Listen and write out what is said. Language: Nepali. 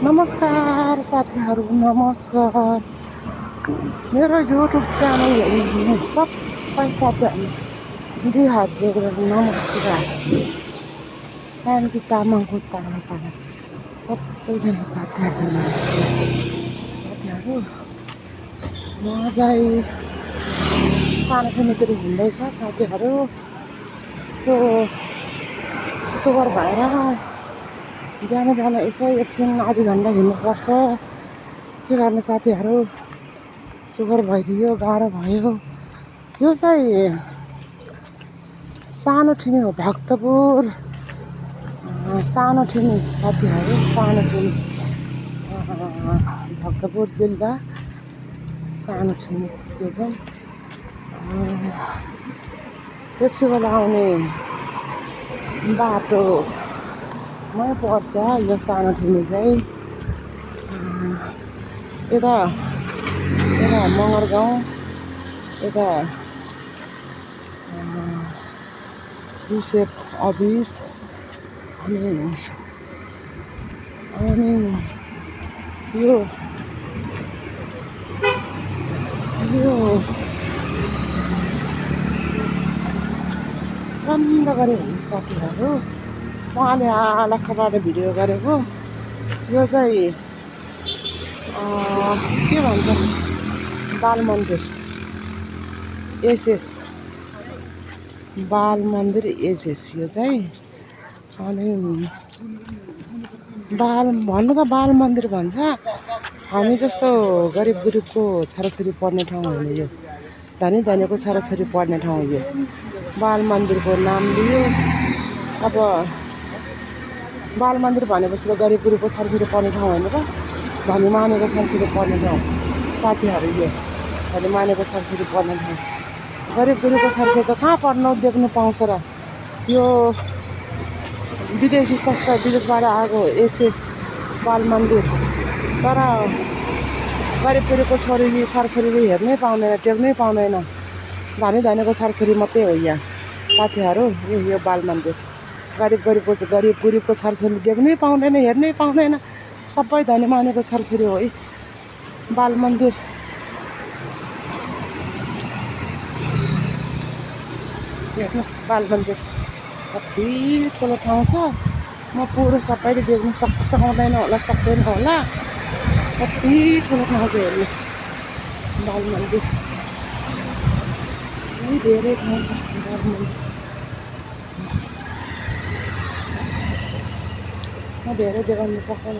नमस्कार साथीहरू, नमस्कार। मेरो युट्युब च्यानल हेर्नु सबै साथीहरू दुई हात जोडेर नमस्कार। शान्ति तामाङको तर्फबाट सबैजना साथीहरू नमस्कार। साथीहरू, म चाहिँ सानोतिनीतिर हिँड्दैछ साथीहरू। यस्तो सुगर भएर बिहान बिहान यसो एकछिन आधी घन्टा हिँड्नुपर्छ। के गर्ने साथीहरू, सुगर भइदियो, गाह्रो भयो। यो चाहिँ सानोतिनी हो, भक्तपुर सानोतिनी साथीहरू, सानोतिनी भक्तपुर जिल्ला सानोतिनी। यो चाहिँ पेप्सीबाट आउने बाटोमै पर्छ यो सानोतिनी चाहिँ। यता मगर गाउँ, यता युसेफ अफिस अनि यो राम्रो गरे साथीहरू। उहाँले अलखबाट भिडियो गरेको। यो चाहिँ के भन्छ, बाल मन्दिर एसएस, बाल मन्दिर एसएस यो चाहिँ। अनि भन्नु त बाल मन्दिर भन्छ, हामी जस्तो गरिब गुरुबको छोराछोरी पढ्ने ठाउँ होइन यो, धनी धनीको छोराछोरी पढ्ने ठाउँ यो। बाल मन्दिरको नाम लियो। अब बाल मन्दिर भनेपछि त गरिब गुरुबको छोराछोरी पढ्ने ठाउँ होइन र, धनी मानेको छोराछोरी पढ्ने ठाउँ साथीहरू। यो धनी मानेको छोराछोरी पढ्ने ठाउँ। गरिब गुरुबको छोराछोरी त कहाँ पढ्नु देख्नु पाउँछ र। यो विदेशी संस्था, विदेशबाट आएको एसएस बाल मन्दिर। तर गरिब गुरुबको छोराछोरीले हेर्नै पाउँदैन, टेक्नै पाउँदैन। धनी धनीको छोराछोरी मात्रै हो यहाँ साथीहरू। यो बाल मन्दिर गरिब गुरुबको छोराछोरीले देख्नै पाउँदैन, हेर्नै पाउँदैन। सबै धनी मानेको छोराछोरी हो है बाल मन्दिर। हेर्नुहोस् बाल मन्दिर कति ठुलो ठाउँ छ। म पुरो सबैले देख्नु सक्दैन होला, सक्दैन होला। कति ठुलो ठाउँ छ हेर्नुहोस् बाल मन्दिर। धेरै ठाउँ छ बाल मन्दिर। म धेरै देखाउनु सक्दैन।